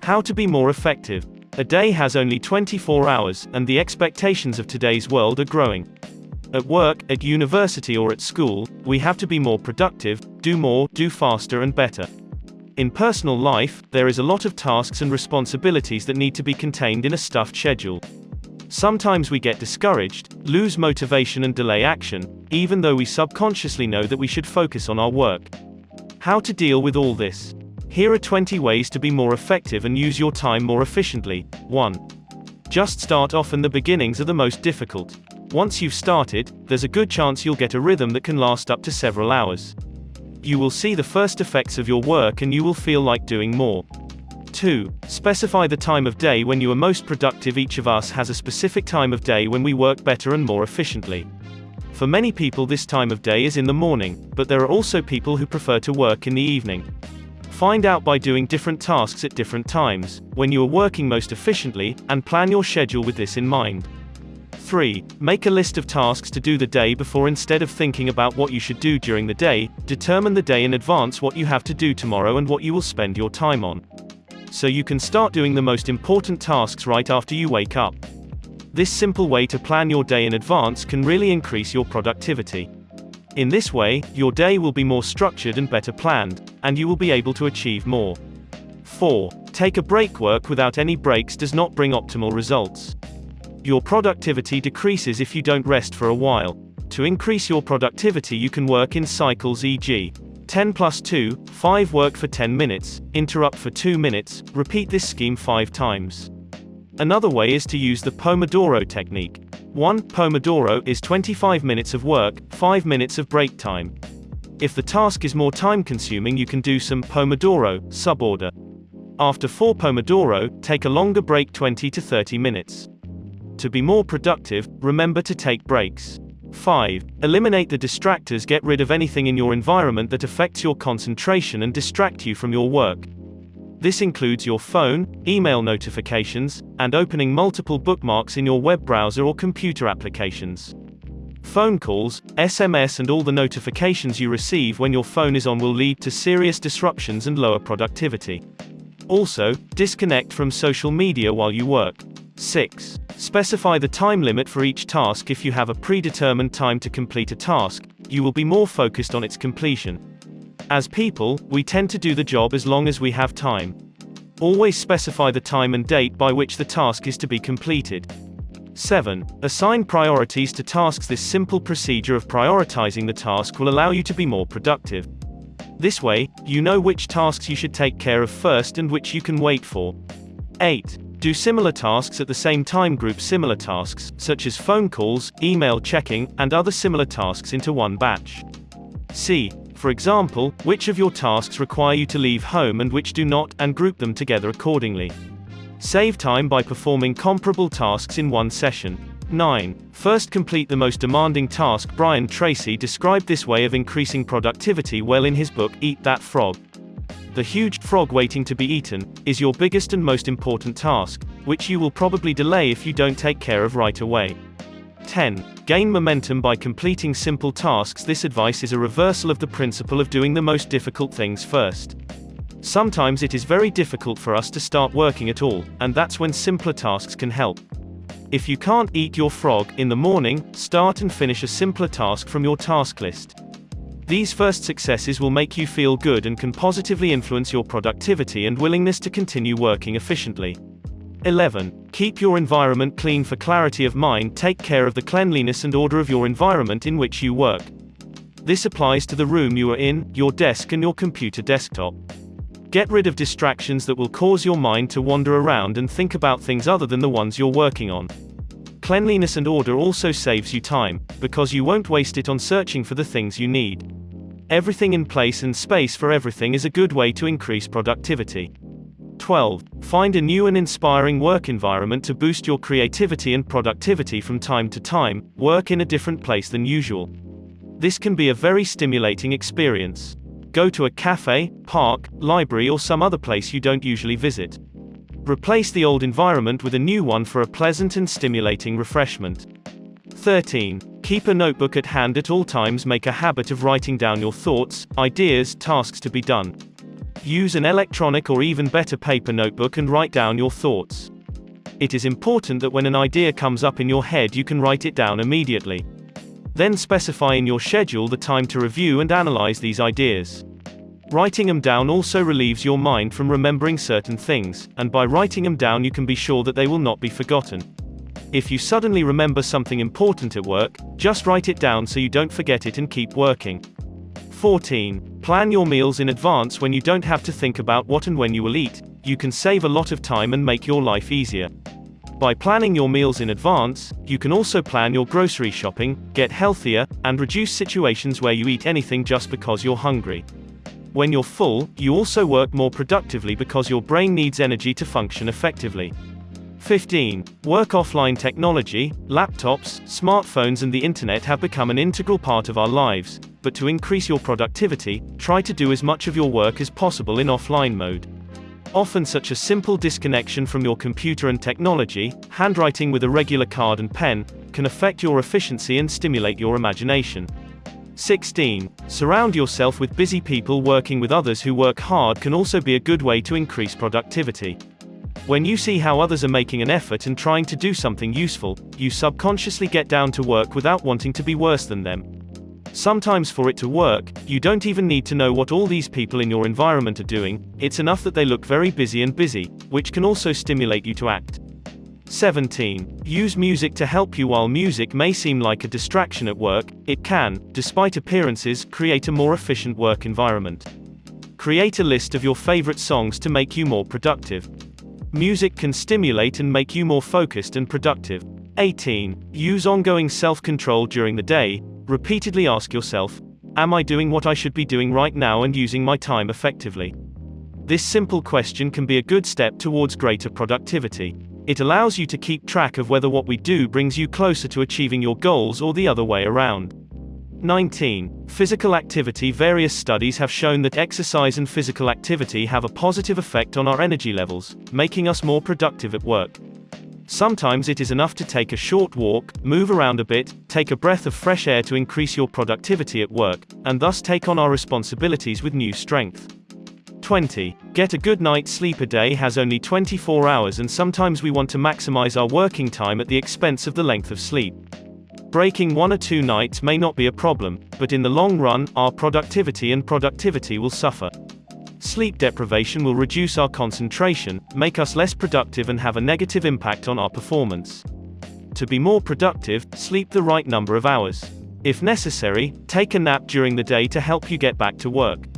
How to be more effective. A day has only 24 hours, and the expectations of today's world are growing. At work, at university or at school, we have to be more productive, do more, do faster and better. In personal life, there is a lot of tasks and responsibilities that need to be contained in a stuffed schedule. Sometimes we get discouraged, lose motivation and delay action, even though we subconsciously know that we should focus on our work. How to deal with all this? Here are 20 ways to be more effective and use your time more efficiently. 1. Just start off, and the beginnings are the most difficult. Once you've started, there's a good chance you'll get a rhythm that can last up to several hours. You will see the first effects of your work and you will feel like doing more. 2. Specify the time of day when you are most productive. Each of us has a specific time of day when we work better and more efficiently. For many people, this time of day is in the morning, but there are also people who prefer to work in the evening. Find out by doing different tasks at different times, when you are working most efficiently, and plan your schedule with this in mind. 3. Make a list of tasks to do the day before. Instead of thinking about what you should do during the day, determine the day in advance what you have to do tomorrow and what you will spend your time on. So you can start doing the most important tasks right after you wake up. This simple way to plan your day in advance can really increase your productivity. In this way, your day will be more structured and better planned, and you will be able to achieve more. 4. Take a break. Work without any breaks does not bring optimal results. Your productivity decreases if you don't rest for a while. To increase your productivity, you can work in cycles, e.g. 10 plus 2, 5. Work for 10 minutes, interrupt for 2 minutes, repeat this scheme 5 times. Another way is to use the Pomodoro technique. 1 Pomodoro is 25 minutes of work, 5 minutes of break time. If the task is more time consuming, you can do some Pomodoro suborder. After 4 Pomodoro, take a longer break, 20 to 30 minutes. To be more productive, remember to take breaks. 5. Eliminate the distractors. Get rid of anything in your environment that affects your concentration and distract you from your work. This includes your phone, email notifications, and opening multiple bookmarks in your web browser or computer applications. Phone calls, SMS and all the notifications you receive when your phone is on will lead to serious disruptions and lower productivity. Also, disconnect from social media while you work. 6. Specify the time limit for each task. If you have a predetermined time to complete a task, you will be more focused on its completion. As people, we tend to do the job as long as we have time. Always specify the time and date by which the task is to be completed. 7. Assign priorities to tasks. This simple procedure of prioritizing the task will allow you to be more productive. This way, you know which tasks you should take care of first and which you can wait for. 8. Do similar tasks at the same time. Group similar tasks, such as phone calls, email checking, and other similar tasks into one batch. See, for example, which of your tasks require you to leave home and which do not, and group them together accordingly. Save time by performing comparable tasks in one session. 9. First complete the most demanding task. Brian Tracy described this way of increasing productivity well in his book, Eat That Frog. The huge frog waiting to be eaten is your biggest and most important task, which you will probably delay if you don't take care of right away. 10. Gain momentum by completing simple tasks. This advice is a reversal of the principle of doing the most difficult things first. Sometimes it is very difficult for us to start working at all, and that's when simpler tasks can help. If you can't eat your frog in the morning, start and finish a simpler task from your task list. These first successes will make you feel good and can positively influence your productivity and willingness to continue working efficiently. 11. Keep your environment clean for clarity of mind. Take care of the cleanliness and order of your environment in which you work. This applies to the room you are in, your desk and your computer desktop. Get rid of distractions that will cause your mind to wander around and think about things other than the ones you're working on. Cleanliness and order also saves you time, because you won't waste it on searching for the things you need. Everything in place and space for everything is a good way to increase productivity. 12. Find a new and inspiring work environment to boost your creativity and productivity. From time to time, work in a different place than usual. This can be a very stimulating experience. Go to a cafe, park, library or some other place you don't usually visit. Replace the old environment with a new one for a pleasant and stimulating refreshment. 13. Keep a notebook at hand at all times. Make a habit of writing down your thoughts, ideas, tasks to be done. Use an electronic or even better paper notebook and write down your thoughts. It is important that when an idea comes up in your head you can write it down immediately. Then specify in your schedule the time to review and analyze these ideas. Writing them down also relieves your mind from remembering certain things, and by writing them down you can be sure that they will not be forgotten. If you suddenly remember something important at work, just write it down so you don't forget it and keep working. 14. Plan your meals in advance. When you don't have to think about what and when you will eat, you can save a lot of time and make your life easier. By planning your meals in advance, you can also plan your grocery shopping, get healthier, and reduce situations where you eat anything just because you're hungry. When you're full, you also work more productively because your brain needs energy to function effectively. 15. Work offline. Technology, laptops, smartphones and the internet have become an integral part of our lives, but to increase your productivity, try to do as much of your work as possible in offline mode. Often such a simple disconnection from your computer and technology, handwriting with a regular card and pen, can affect your efficiency and stimulate your imagination. 16. Surround yourself with busy people. Working with others who work hard can also be a good way to increase productivity. When you see how others are making an effort and trying to do something useful, you subconsciously get down to work without wanting to be worse than them. Sometimes for it to work, you don't even need to know what all these people in your environment are doing, it's enough that they look very busy, which can also stimulate you to act. 17. Use music to help you. While music may seem like a distraction at work, it can, despite appearances, create a more efficient work environment. Create a list of your favorite songs to make you more productive. Music can stimulate and make you more focused and productive. 18. Use ongoing self-control during the day. Repeatedly ask yourself, am I doing what I should be doing right now and using my time effectively? This simple question can be a good step towards greater productivity. It allows you to keep track of whether what we do brings you closer to achieving your goals or the other way around. 19. Physical activity. Various studies have shown that exercise and physical activity have a positive effect on our energy levels, making us more productive at work. Sometimes it is enough to take a short walk, move around a bit, take a breath of fresh air to increase your productivity at work, and thus take on our responsibilities with new strength. 20. Get a good night's sleep. A day has only 24 hours and sometimes we want to maximize our working time at the expense of the length of sleep. Breaking 1 or 2 nights may not be a problem, but in the long run, our productivity will suffer. Sleep deprivation will reduce our concentration, make us less productive and have a negative impact on our performance. To be more productive, sleep the right number of hours. If necessary, take a nap during the day to help you get back to work.